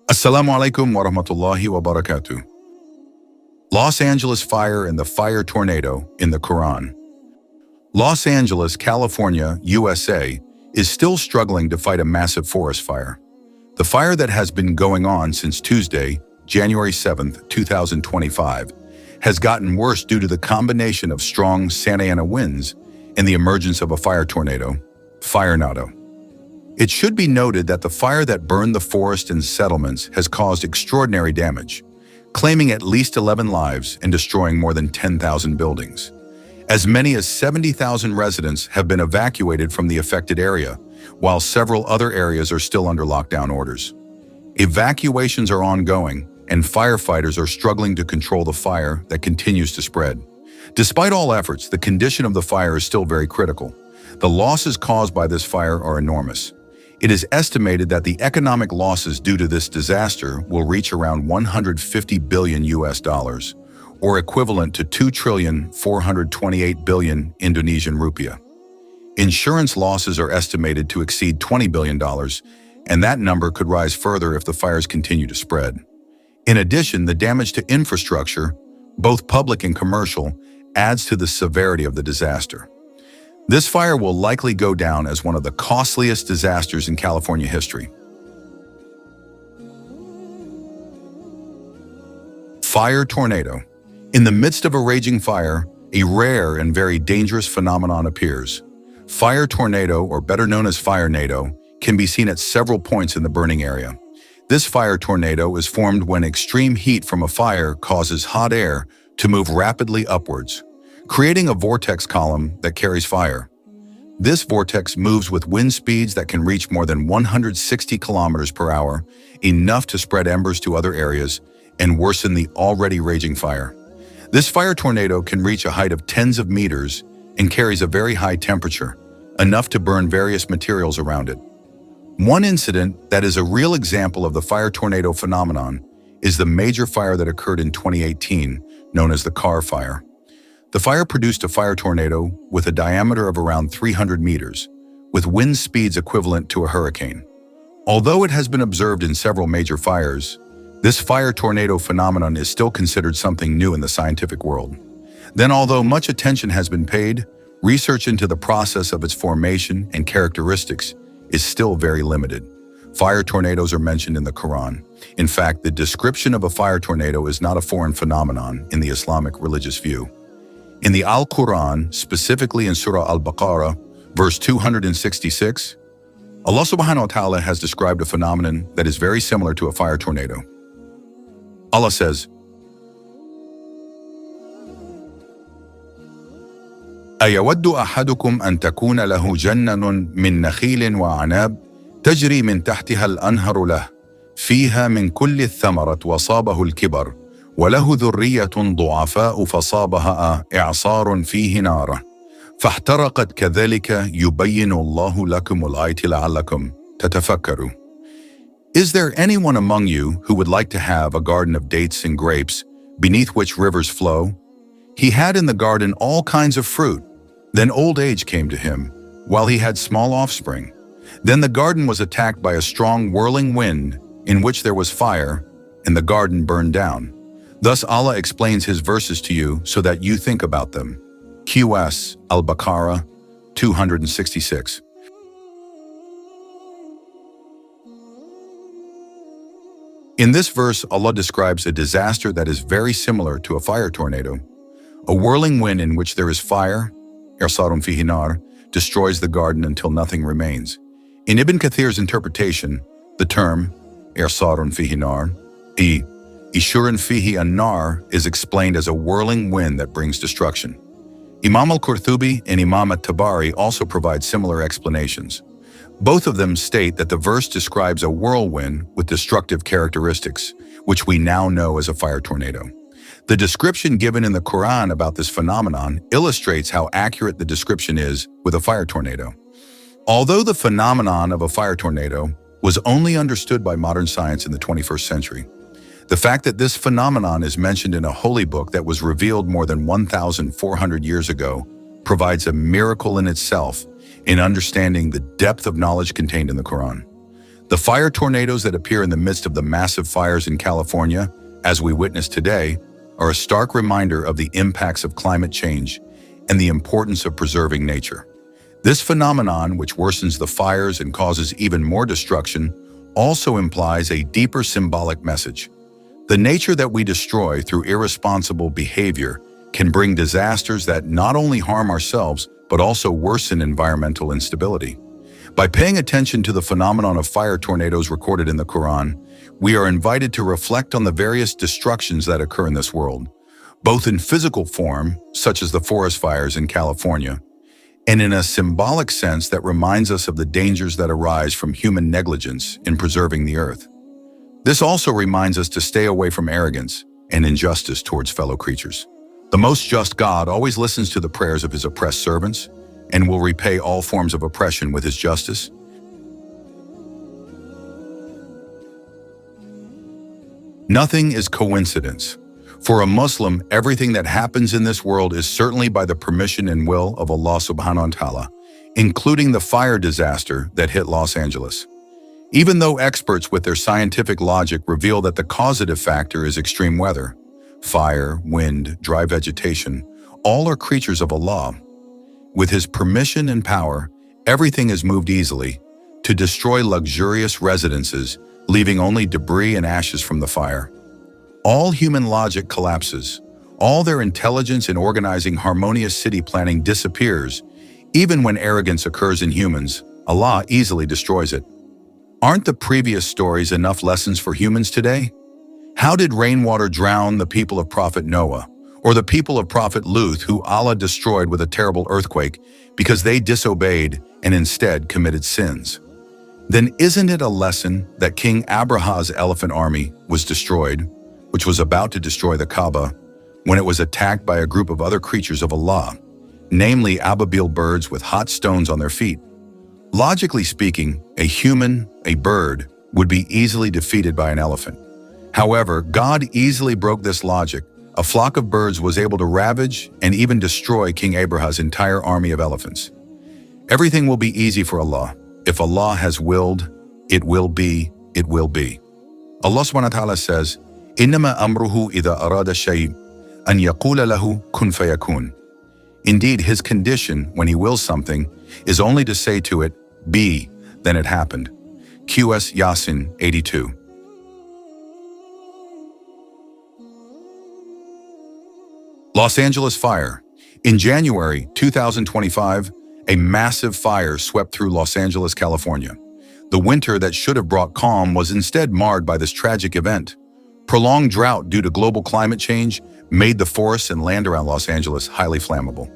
Assalamu alaikum wa rahmatullahi wa barakatuh. Los Angeles fire and the fire tornado in the Quran. Los Angeles, California, USA, is still struggling to fight a massive forest fire. The fire that has been going on since Tuesday, January 7th, 2025, has gotten worse due to the combination of strong Santa Ana winds and the emergence of a fire tornado, firenado. It should be noted that the fire that burned the forest and settlements has caused extraordinary damage, claiming at least 11 lives and destroying more than 10,000 buildings. As many as 70,000 residents have been evacuated from the affected area, while several other areas are still under lockdown orders. Evacuations are ongoing, and firefighters are struggling to control the fire that continues to spread. Despite all efforts, the condition of the fire is still very critical. The losses caused by this fire are enormous. It is estimated that the economic losses due to this disaster will reach around 150 billion US dollars, or equivalent to 2,428 billion Indonesian rupiah. Insurance losses are estimated to exceed $20 billion, and that number could rise further if the fires continue to spread. In addition, the damage to infrastructure, both public and commercial, adds to the severity of the disaster. This fire will likely go down as one of the costliest disasters in California history. Fire tornado. In the midst of a raging fire, a rare and very dangerous phenomenon appears. Fire tornado, or better known as firenado, can be seen at several points in the burning area. This fire tornado is formed when extreme heat from a fire causes hot air to move rapidly upwards, creating a vortex column that carries fire. This vortex moves with wind speeds that can reach more than 160 kilometers per hour, enough to spread embers to other areas and worsen the already raging fire. This fire tornado can reach a height of tens of meters and carries a very high temperature, enough to burn various materials around it. One incident that is a real example of the fire tornado phenomenon is the major fire that occurred in 2018, known as the Carr Fire. The fire produced a fire tornado with a diameter of around 300 meters, with wind speeds equivalent to a hurricane. Although it has been observed in several major fires, this fire tornado phenomenon is still considered something new in the scientific world. Then, although much attention has been paid, research into the process of its formation and characteristics is still very limited. Fire tornadoes are mentioned in the Quran. In fact, the description of a fire tornado is not a foreign phenomenon in the Islamic religious view. In the Al-Quran, specifically in Surah Al-Baqarah, verse 266, Allah subhanahu wa ta'ala has described a phenomenon that is very similar to a fire tornado. Allah says, أَيَوَدُّ أَحَدُكُمْ أَن تَكُونَ لَهُ جَنَّةٌ مِّن نَخِيلٍ وَأَعْنَابٍ تَجْرِي مِن تَحْتِهَا الْأَنْهَارُ لَهُ فِيهَا مِن كُلِّ الثَّمَرَةِ وَأَصَابَهُ الْكِبَرُ وله ذرية ضعفاء فصابها إعصار فيه نار فاحترقت كذلك يبين الله لكم الآيات لعلكم تتفكروا. Is there anyone among you who would like to have a garden of dates and grapes, beneath which rivers flow? He had in the garden all kinds of fruit. Then old age came to him, while he had small offspring. Then the garden was attacked by a strong whirling wind, in which there was fire, and the garden burned down. Thus Allah explains His verses to you so that you think about them. QS Al-Baqarah 266. In this verse, Allah describes a disaster that is very similar to a fire tornado. A whirling wind in which there is fire, إعصار فيه نار, destroys the garden until nothing remains. In Ibn Kathir's interpretation, the term إعصار فيه نار, Ishurun fihi an-nar, is explained as a whirling wind that brings destruction. Imam al-Qurtubi and Imam at-Tabari also provide similar explanations. Both of them state that the verse describes a whirlwind with destructive characteristics, which we now know as a fire tornado. The description given in the Quran about this phenomenon illustrates how accurate the description is with a fire tornado. Although the phenomenon of a fire tornado was only understood by modern science in the 21st century, the fact that this phenomenon is mentioned in a holy book that was revealed more than 1,400 years ago provides a miracle in itself in understanding the depth of knowledge contained in the Quran. The fire tornadoes that appear in the midst of the massive fires in California, as we witness today, are a stark reminder of the impacts of climate change and the importance of preserving nature. This phenomenon, which worsens the fires and causes even more destruction, also implies a deeper symbolic message. The nature that we destroy through irresponsible behavior can bring disasters that not only harm ourselves, but also worsen environmental instability. By paying attention to the phenomenon of fire tornadoes recorded in the Quran, we are invited to reflect on the various destructions that occur in this world, both in physical form, such as the forest fires in California, and in a symbolic sense that reminds us of the dangers that arise from human negligence in preserving the earth. This also reminds us to stay away from arrogance and injustice towards fellow creatures. The most just God always listens to the prayers of his oppressed servants and will repay all forms of oppression with his justice. Nothing is coincidence. For a Muslim, everything that happens in this world is certainly by the permission and will of Allah subhanahu wa ta'ala, including the fire disaster that hit Los Angeles. Even though experts with their scientific logic reveal that the causative factor is extreme weather, fire, wind, dry vegetation, all are creatures of Allah. With his permission and power, everything is moved easily to destroy luxurious residences, leaving only debris and ashes from the fire. All human logic collapses. All their intelligence in organizing harmonious city planning disappears. Even when arrogance occurs in humans, Allah easily destroys it. Aren't the previous stories enough lessons for humans today? How did rainwater drown the people of Prophet Noah, or the people of Prophet Lut, who Allah destroyed with a terrible earthquake because they disobeyed and instead committed sins? Then isn't it a lesson that King Abraha's elephant army was destroyed, which was about to destroy the Kaaba, when it was attacked by a group of other creatures of Allah, namely Ababil birds with hot stones on their feet? Logically speaking, a human, a bird, would be easily defeated by an elephant. However, God easily broke this logic. A flock of birds was able to ravage and even destroy King Abraha's entire army of elephants. Everything will be easy for Allah. If Allah has willed, it will be, it will be. Allah subhanahu wa ta'ala says, إِنَّمَا أَمْرُهُ إِذَا أَرَادَ شَيْءٍ أَنْ يَقُولَ لَهُ كُنْ فَيَكُونَ. Indeed, his condition, when he wills something, is only to say to it, be, then it happened. QS Yasin 82. Los Angeles fire. In January 2025, a massive fire swept through Los Angeles, California. The winter that should have brought calm was instead marred by this tragic event. Prolonged drought due to global climate change made the forests and land around Los Angeles highly flammable.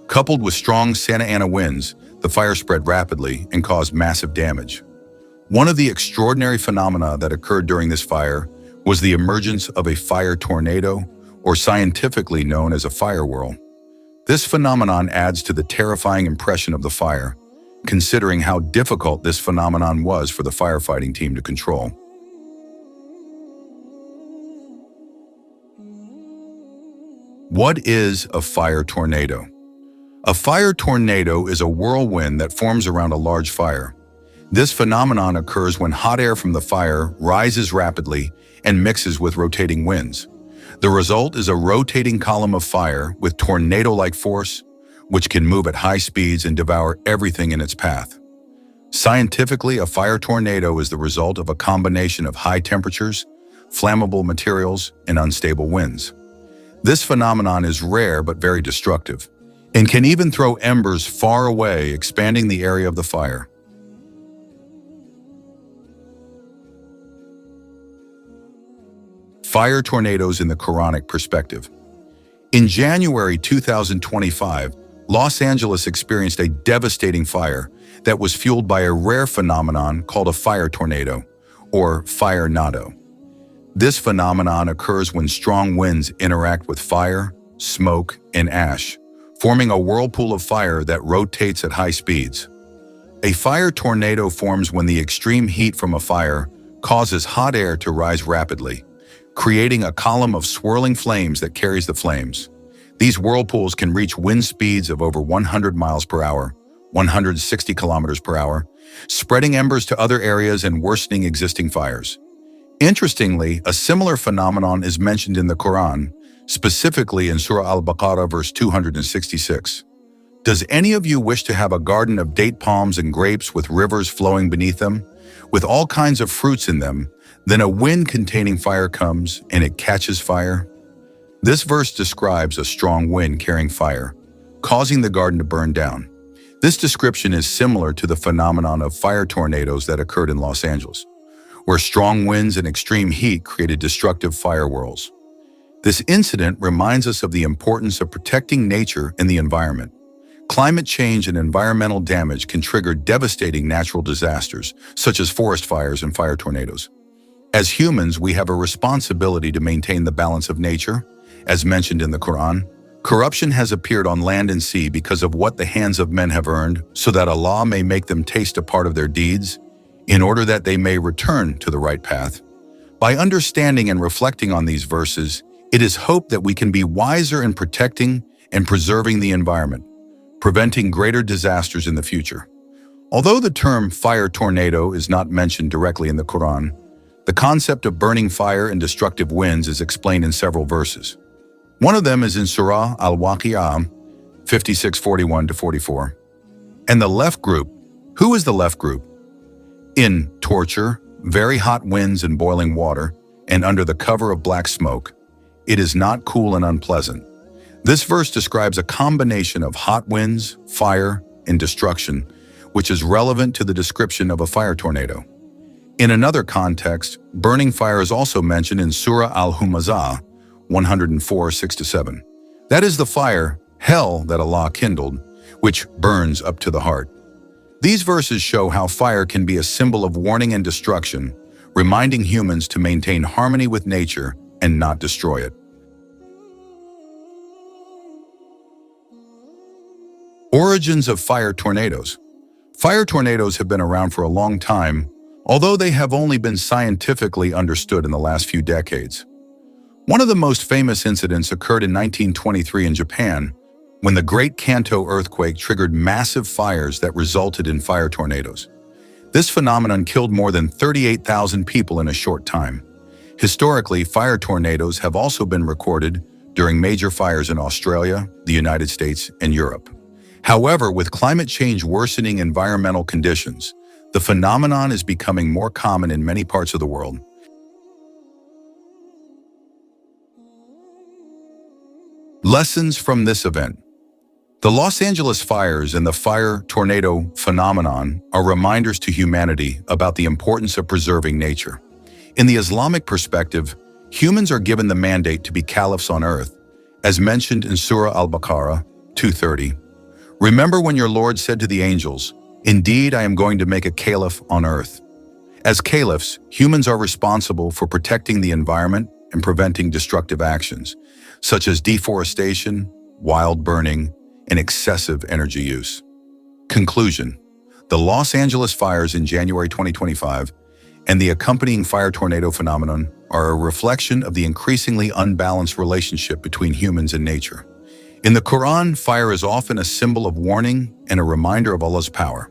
Coupled with strong Santa Ana winds, the fire spread rapidly and caused massive damage. One of the extraordinary phenomena that occurred during this fire was the emergence of a fire tornado, or scientifically known as a fire whirl. This phenomenon adds to the terrifying impression of the fire, considering how difficult this phenomenon was for the firefighting team to control. What is a fire tornado? A fire tornado is a whirlwind that forms around a large fire. This phenomenon occurs when hot air from the fire rises rapidly and mixes with rotating winds. The result is a rotating column of fire with tornado-like force, which can move at high speeds and devour everything in its path. Scientifically, a fire tornado is the result of a combination of high temperatures, flammable materials, and unstable winds. This phenomenon is rare but very destructive, and can even throw embers far away, expanding the area of the fire. Fire tornadoes in the Quranic perspective. In January 2025, Los Angeles experienced a devastating fire that was fueled by a rare phenomenon called a fire tornado, or firenado. This phenomenon occurs when strong winds interact with fire, smoke, and ash, forming a whirlpool of fire that rotates at high speeds. A fire tornado forms when the extreme heat from a fire causes hot air to rise rapidly, creating a column of swirling flames that carries the flames. These whirlpools can reach wind speeds of over 100 miles per hour, 160 kilometers per hour, spreading embers to other areas and worsening existing fires. Interestingly, a similar phenomenon is mentioned in the Koran, specifically in Surah Al-Baqarah verse 266. Does any of you wish to have a garden of date palms and grapes with rivers flowing beneath them, with all kinds of fruits in them? Then a wind containing fire comes, and it catches fire. This verse describes a strong wind carrying fire, causing the garden to burn down. This description is similar to the phenomenon of fire tornadoes that occurred in Los Angeles, where strong winds and extreme heat created destructive fire whirls. This incident reminds us of the importance of protecting nature and the environment. Climate change and environmental damage can trigger devastating natural disasters, such as forest fires and fire tornadoes. As humans, we have a responsibility to maintain the balance of nature. As mentioned in the Quran, corruption has appeared on land and sea because of what the hands of men have earned, so that Allah may make them taste a part of their deeds, in order that they may return to the right path. By understanding and reflecting on these verses, it is hoped that we can be wiser in protecting and preserving the environment, preventing greater disasters in the future. Although the term fire tornado is not mentioned directly in the Quran, the concept of burning fire and destructive winds is explained in several verses. One of them is in Surah Al-Baqarah 56:41-44. And the left group, who is the left group? In torture, very hot winds and boiling water, and under the cover of black smoke, it is not cool and unpleasant. This verse describes a combination of hot winds, fire, and destruction, which is relevant to the description of a fire tornado. In another context, burning fire is also mentioned in Surah Al-Humazah 104:6-7. That is the fire, hell, that Allah kindled, which burns up to the heart. These verses show how fire can be a symbol of warning and destruction, reminding humans to maintain harmony with nature and not destroy it. Origins of fire tornadoes. Fire tornadoes have been around for a long time, although they have only been scientifically understood in the last few decades. One of the most famous incidents occurred in 1923 in Japan, when the Great Kanto earthquake triggered massive fires that resulted in fire tornadoes. This phenomenon killed more than 38,000 people in a short time. Historically, fire tornadoes have also been recorded during major fires in Australia, the United States, and Europe. However, with climate change worsening environmental conditions, the phenomenon is becoming more common in many parts of the world. Lessons from this event. The Los Angeles fires and the fire tornado phenomenon are reminders to humanity about the importance of preserving nature. In the Islamic perspective, humans are given the mandate to be caliphs on earth, as mentioned in Surah Al-Baqarah 2:30. Remember when your Lord said to the angels, "Indeed, I am going to make a caliph on earth." As caliphs, humans are responsible for protecting the environment and preventing destructive actions, such as deforestation, wild burning, and excessive energy use. Conclusion: the Los Angeles fires in January 2025 and the accompanying fire tornado phenomenon are a reflection of the increasingly unbalanced relationship between humans and nature. In the Quran, fire is often a symbol of warning and a reminder of Allah's power.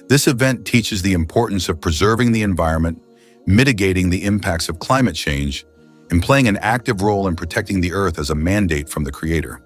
This event teaches the importance of preserving the environment, mitigating the impacts of climate change, and playing an active role in protecting the earth as a mandate from the Creator.